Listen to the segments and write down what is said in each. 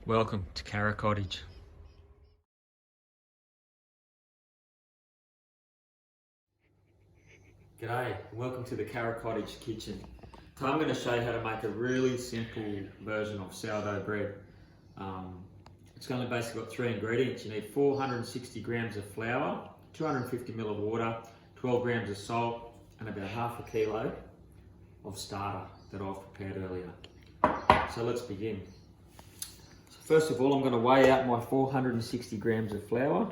Welcome to Carra Cottage. G'day, welcome to the Carra Cottage kitchen. Today I'm going to show you how to make a really simple version of sourdough bread. It's only basically got three ingredients. You need 460 grams of flour, 250 ml of water, 12 grams of salt, and about half a kilo of starter that I've prepared earlier. So let's begin. So first of all, I'm going to weigh out my 460 grams of flour.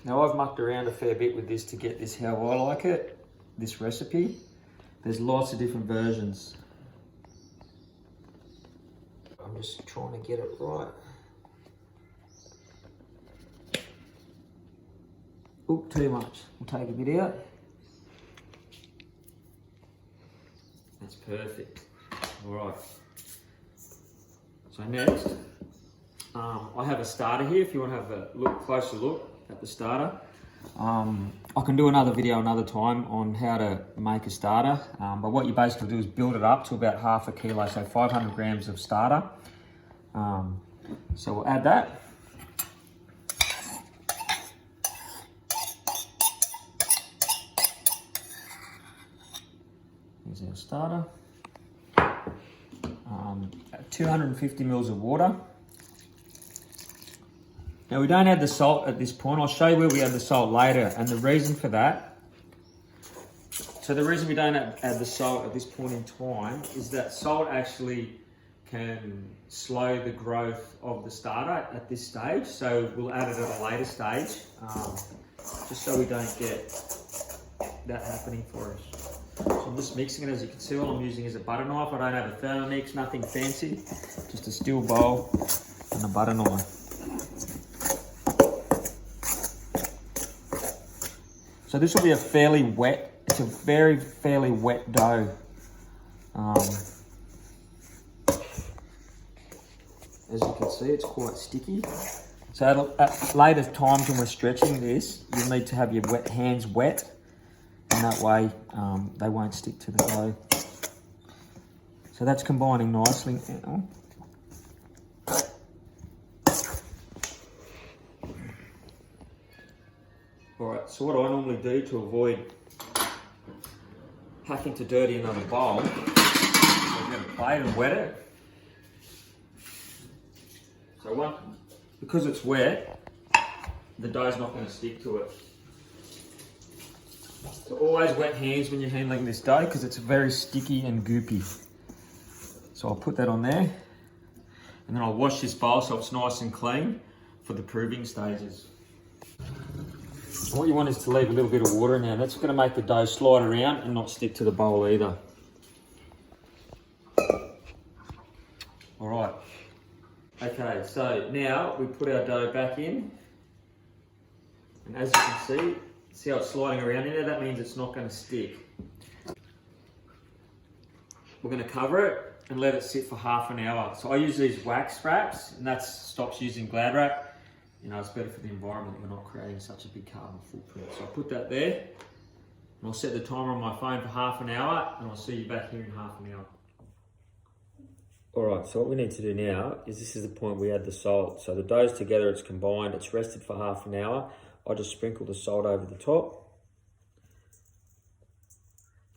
Now I've mucked around a fair bit with this to get this how I like it, this recipe. There's lots of different versions. I'm just trying to get it right. Oop, too much. We'll take a bit out. That's perfect. All right. So next, I have a starter here if you want to have a closer look at the starter. I can do another video another time on how to make a starter, but what you basically do is build it up to about half a kilo, so 500 grams of starter. So we'll add that. Here's our starter. 250 mils of water. Now we don't add the salt at this point. I'll show you where we add the salt later, and the reason for that. So the reason we don't add the salt at this point in time is that salt actually can slow the growth of the starter at this stage. So we'll add it at a later stage, just so we don't get that happening for us. So I'm just mixing it. As you can see, all I'm using is a butter knife. I don't have a Thermomix, nothing fancy, just a steel bowl and a butter knife. So this will be a fairly wet, it's a fairly wet dough. As you can see, it's quite sticky. So at later times when we're stretching this, you'll need to have your hands wet, and that way they won't stick to the dough. So that's combining nicely now. Alright, so what I normally do to avoid having to dirty another bowl, is I get a plate and wet it. So because it's wet, the dough's not going to stick to it. So always wet hands when you're handling this dough because it's very sticky and goopy. So I'll put that on there, and then I'll wash this bowl so it's nice and clean for the proving stages. What you want is to leave a little bit of water in there. That's going to make the dough slide around and not stick to the bowl either. All right. Okay, so now we put our dough back in. And as you can see how it's sliding around in there? That means it's not going to stick. We're going to cover it and let it sit for half an hour. So I use these wax wraps, and that stops using Glad wrap. You know, it's better for the environment. We're not creating such a big carbon footprint. So I'll put that there, and I'll set the timer on my phone for half an hour, and I'll see you back here in half an hour. All right, so what we need to do now is this is the point we add the salt. So the dough's together, it's combined, it's rested for half an hour. I just sprinkle the salt over the top.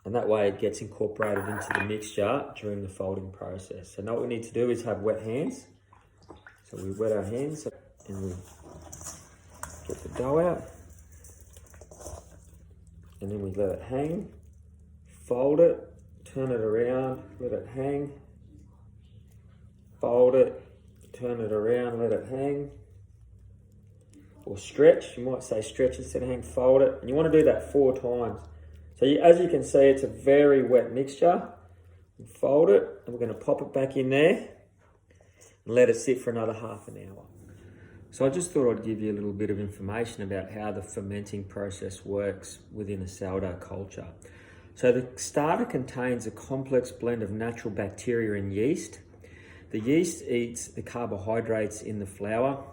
And that way it gets incorporated into the mixture during the folding process. So now what we need to do is have wet hands. So we wet our hands and we get the dough out. And then we let it hang, fold it, turn it around, let it hang, fold it, turn it around, let it hang. Or stretch, you might say stretch instead of hang, fold it. And you want to do that 4 times. So as you can see, it's a very wet mixture. Fold it, and we're going to pop it back in there and let it sit for another half an hour. So I just thought I'd give you a little bit of information about how the fermenting process works within a sourdough culture. So the starter contains a complex blend of natural bacteria and yeast. The yeast eats the carbohydrates in the flour,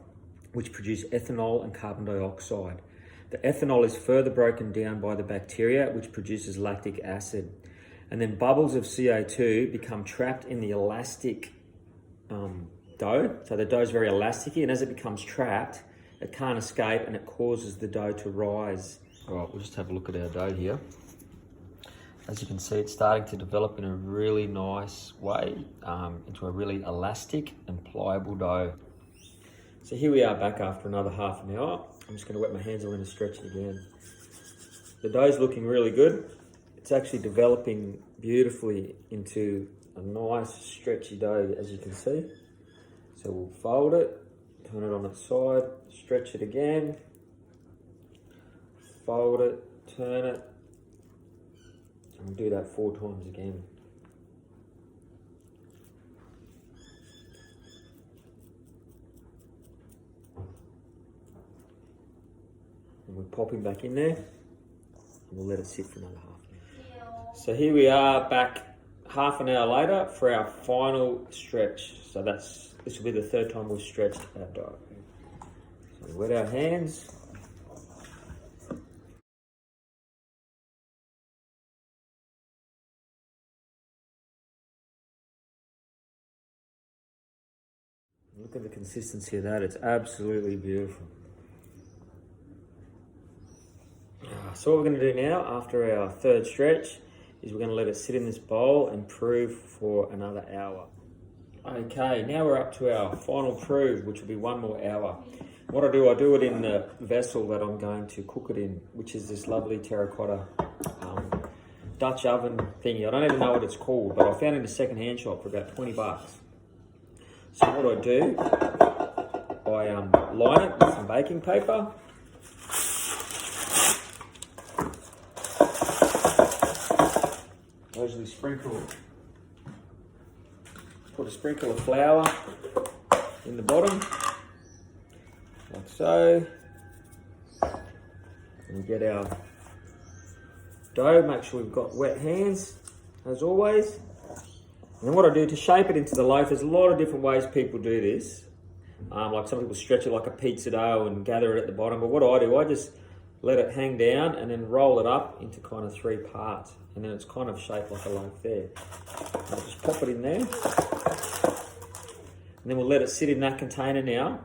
which produce ethanol and carbon dioxide. The ethanol is further broken down by the bacteria, which produces lactic acid. and then bubbles of CO2 become trapped in the elastic dough. So the dough is very elasticy, and as it becomes trapped, it can't escape, and it causes the dough to rise. All right, we'll just have a look at our dough here. As you can see, it's starting to develop in a really nice way into a really elastic and pliable dough. So here we are back after another half an hour. I'm just going to wet my hands and stretch it again. The dough's looking really good. It's actually developing beautifully into a nice stretchy dough, as you can see. So we'll fold it, turn it on its side, stretch it again, fold it, turn it, and we'll do that 4 times again. And we'll pop him back in there, and we'll let it sit for another half an hour. So here we are back half an hour later for our final stretch. So this will be the 3rd time we've stretched our dough. So we wet our hands. Look at the consistency of that, it's absolutely beautiful. So what we're going to do now, after our 3rd stretch, is we're going to let it sit in this bowl and prove for another hour. Okay, now we're up to our final prove, which will be 1 more hour. What I do it in the vessel that I'm going to cook it in, which is this lovely terracotta Dutch oven thingy. I don't even know what it's called, but I found it in a second-hand shop for about 20 bucks. So what I do, I line it with some baking paper. I usually put a sprinkle of flour in the bottom, like so. And we get our dough, make sure we've got wet hands, as always. And then what I do to shape it into the loaf, there's a lot of different ways people do this. Like some people stretch it like a pizza dough and gather it at the bottom. But what I do, I just let it hang down and then roll it up into kind of 3 parts. And then it's kind of shaped like a loaf there. I'll just pop it in there. And then we'll let it sit in that container now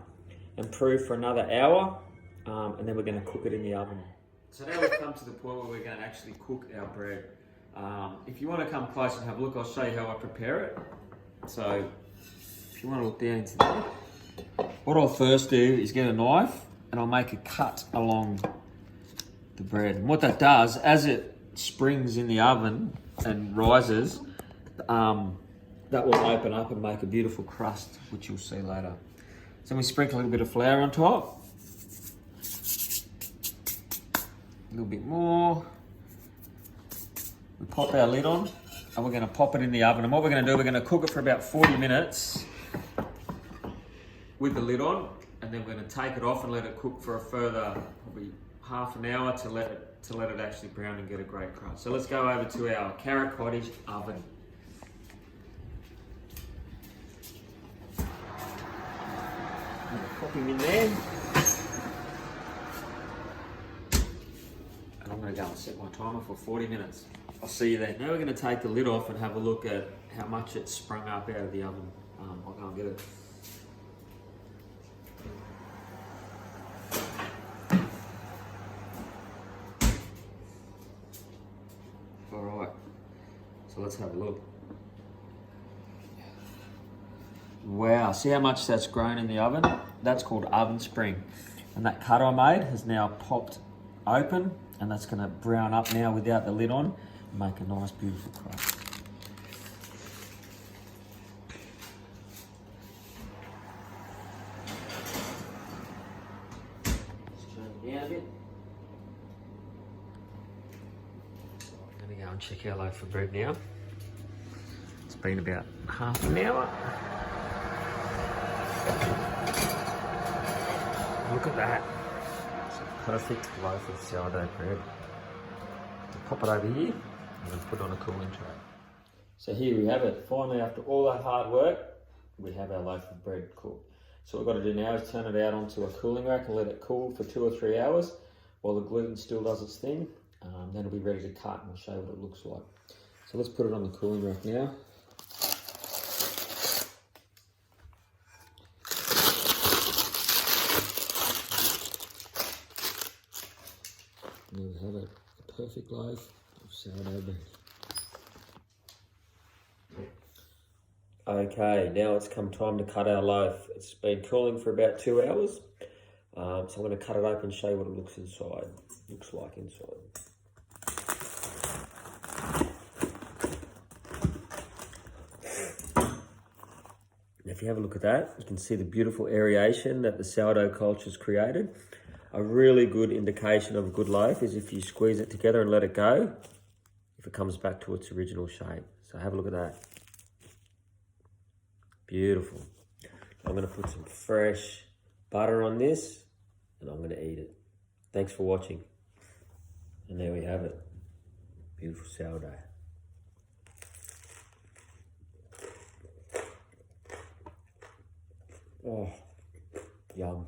and prove for another hour. And then we're going to cook it in the oven. So now we've come to the point where we're going to actually cook our bread. If you want to come close and have a look, I'll show you how I prepare it. So if you want to look down into there, what I'll first do is get a knife and I'll make a cut along the bread. And what that does, as it springs in the oven and rises, that will open up and make a beautiful crust, which you'll see later. So we sprinkle a little bit of flour on top, a little bit more. We pop our lid on and we're going to pop it in the oven. And what we're going to do, we're going to cook it for about 40 minutes with the lid on, and then we're going to take it off and let it cook for a further probably half an hour to let it actually brown and get a great crust. So let's go over to our carrot cottage oven. Pop him in there. And I'm going to go and set my timer for 40 minutes. I'll see you then. Now we're going to take the lid off and have a look at how much it's sprung up out of the oven. I'll go and get it. Alright, so let's have a look. Wow, see how much that's grown in the oven? That's called oven spring. And that cut I made has now popped open, and that's going to brown up now without the lid on and make a nice beautiful crust. Just turn it down a bit. I'm going to go and check our loaf of bread now. It's been about half an hour. Look at that. It's a perfect loaf of sourdough bread. Pop it over here and then put it on a cooling tray. So here we have it. Finally, after all that hard work, we have our loaf of bread cooked. So what we've got to do now is turn it out onto a cooling rack and let it cool for 2 or 3 hours while the gluten still does its thing. Then it'll be ready to cut, and we'll show you what it looks like. So let's put it on the cooling rack now. There we have it, a perfect loaf of sourdough bread. Okay, now it's come time to cut our loaf. It's been cooling for about 2 hours. So I'm going to cut it open and show you what it looks like inside. If you have a look at that, you can see the beautiful aeration that the sourdough culture's created. A really good indication of a good loaf is if you squeeze it together and let it go, if it comes back to its original shape. So have a look at that. Beautiful. I'm going to put some fresh butter on this and I'm going to eat it. Thanks for watching. And there we have it. Beautiful sourdough. Oh, yum.